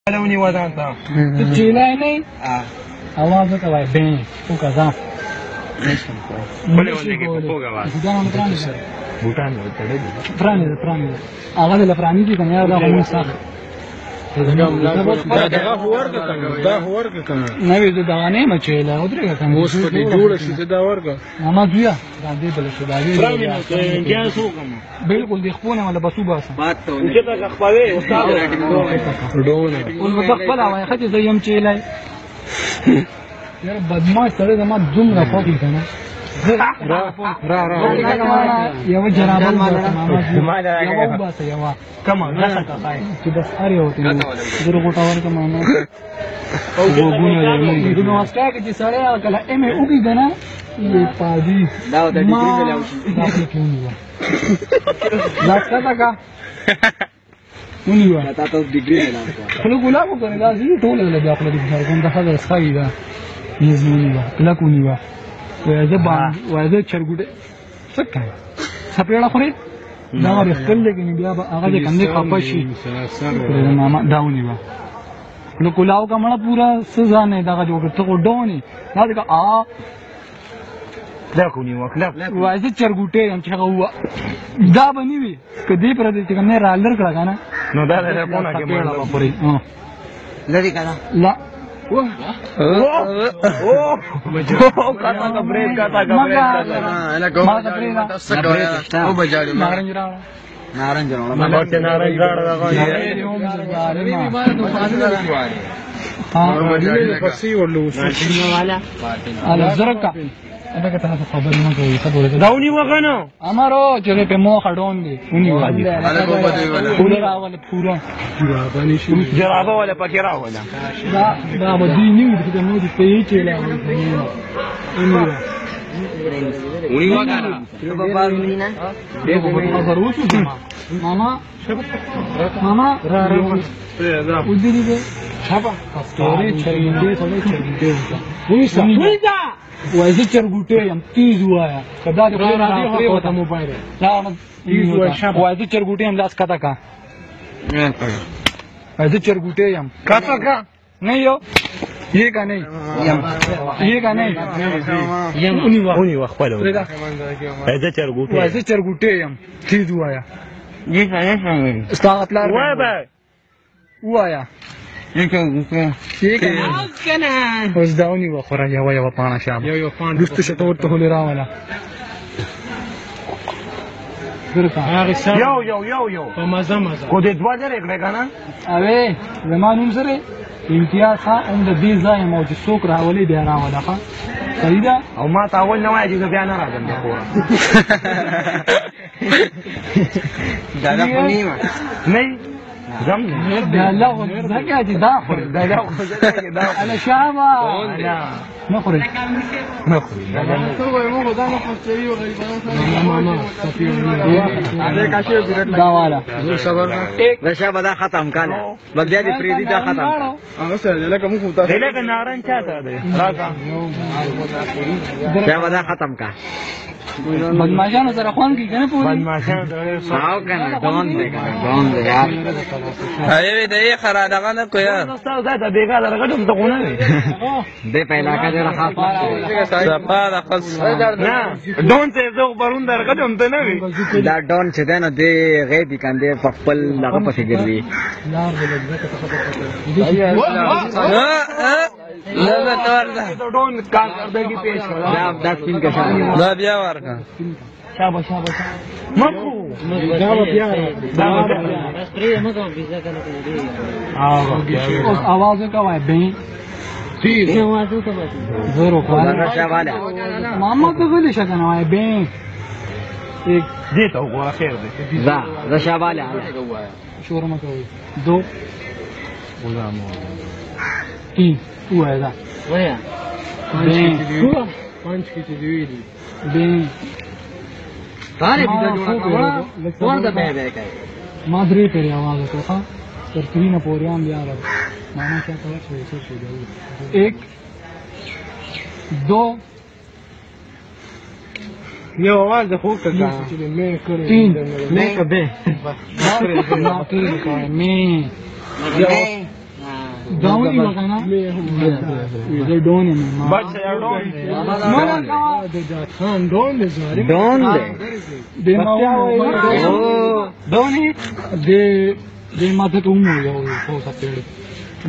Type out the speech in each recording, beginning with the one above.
ونی ودان تا تو چیلای نه आवाज का भाई बे वो कजा बोले बोलने के होगा आवाज भूटान में चढ़े प्राणी आवाज ला प्राणी की कन्या दा हम साख دا هور का کنه نوې د دغانې مچېلا ودرېګه کنه اوس په دې جوړ شي دا ورګه ما دویا دا دې بل شو دا دې پرامي نو کې سو کوم بالکل د خپونه ولا بسو باسه بات ته چې تا خپلې استاد ډونه او په خپل وای خته زیم چېلای یار بدمعش سره زما دومره فوقی کنه را یو جرابه ما دا یو باسه یو کما راسه کای چې بس اړ یو ته درو غوټاور کما ما او وګونه نو اسکا کې چې سره کله ایم او کې کنه یې پادي دا د ډیګری ملاو شي دا کېونی و دا څه کا ونیو تا ته ډیګری ملاو خلک ګلابو کنه دا زی ټول له بیا خپل د ځای دا خبره ښایي دا یزمونی و کله کونی و وایده چرګوډه څه کوي سپېړه خوري دا ور خپل لګنی بیا هغه د کنده خپه شي ماما داونی و نو کولاو کا مړه پورا سزا نه دا جوړ ته ډونی دا دا لا کونی و کله وایده چرګوټه هم چې هغه دا بنی وي کدی پر دې چې کنه رالر کړه کنه نو دا له کومه کې مړه پوري لري کنه لا کاتا کا بریک انا کو ما سکو او بجاړي نارنج راړه ما ورته نارنج راړه دا فصي ولو والا على زرقا انا که تاسو خبر نه کوي خبره ده داونی وغنو امارو چې په مو خډون دي ونی وایي انا کو بده ولا پورا راول پورا باندې شو جرابه ولا پکې راولا دا بدی نیو د نو دي په چې لا ونی وغانا په بار مينا دغه په خبرو شو ماما را ودی دي شابه ستوري چرګندې ټولې چرګندې وځه وایي چرګوټه يم تیز وایا کدا د خیر راځي او ته موبایل لا تیز وای شابه وایي چرګوټه يم لاس کتا کا وایي چرګوټه يم کتا کا نه یو یہ کا نہیں یہ کا نہیں یم اونی وا خپل وایي چرګوټه يم تیز وایا یہ څنګه استاد پلار وای به وایا یک کنه اوس داونی و خورا یو پانا شام یو پانا دوست شتور ته ولې راواله یو په مزه کو دې دوا درې کړه کنه اوی زمانوم سره امتیاز ها هم د دې ځای موجود څوک راولې بیا راواله ښه صحیح ده او ما ته اول نه وایي چې بیا نه راځم دا په نیمه نه زم دا لا زکه دي داخل دا انا شامه نخرج دا والا رشا بدا ختم کنه بیا دې پریدي دا ختم هغه سره لکه موږ ته لکه نارنج چاته دی راځه بیا بدا ختم کا بدمعشانو سره خوان کی کنه پوری بدمعشانو سره کنه دون دی یار ایوه دې خرا دغه نه کو یار تاسو دا بیګا درګه ته غونه دی په علاقه دې راخاص صفا د خاص نه دون ته زو برون درګه ته نه وي دا دون چې دنه دی غیبی کنده په خپل دغه پسې ګرځي یار دې نه به تور ده دون کارکردگی پیش کړه دا سپین کا شان دا بیا ورکا شابه مکو دا بیا دا پرې مکو ویزا کنه دی اوس आवाज کا وای به تیز आवाज تو بس زورو دا شواله ماما ته ولې شګنه وای به ایک دیتا وګوره خیر دی دا شواله شور مکو دو غلامو تین هو هذا وين پانچ کی چیزیں بین سارے بھی جوڑا کون دا بے بے کہے مادری پر आवाज کو تھا ترتیب پوریام بیا ماما کیا کہا چھے ایک دو یہ آواز خوب کا تین میں کبے میں داوني وکنا زه ډون یم بچ یو ډون مانا کا د جات خان ډون دې زاري ډون دې ما دونی دې ما ته کوم یو څه سپېړ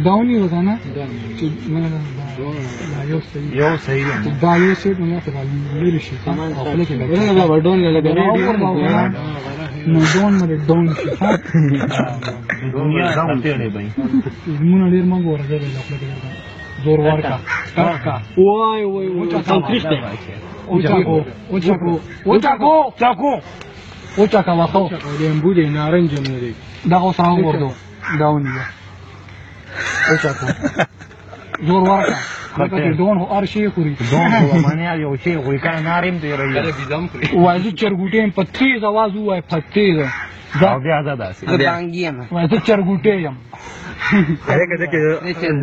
داوني وکنا چې نه یو صحیح دا یو څه نه ته لري شي خپل کې دا ډون لګره نو ډون مې ډون شي دنیا ځم تیړې بای مونږ ډیر مونږ ورغلې خپل کې زور ورکا کا وای او چاکو واخو لیمبو دې نارنج نه دی دا اوس راو ورته داوني او چاکو زور ورکا کله دون هو ارشي خوري دون هو معنی یو شی خوري کنه ناریم دی رہی وایي چرګوټې په تیز आवाज وای په تیز دا بیا داسې وایي چرګوټې یم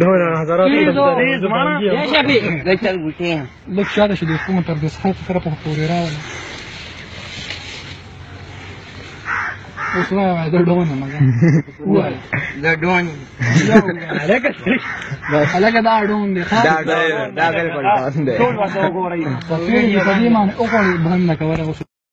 دون حضرات یا شفي د چرګوټې لکه شاده شې د کوم تر دې سره په پورې راوړل اوس وای دا ډون مګا وای دا ډون لکه دا ډون دی دا بالکل ډون دی ټول واسه وګورئ په دې باندې او په باندې کوله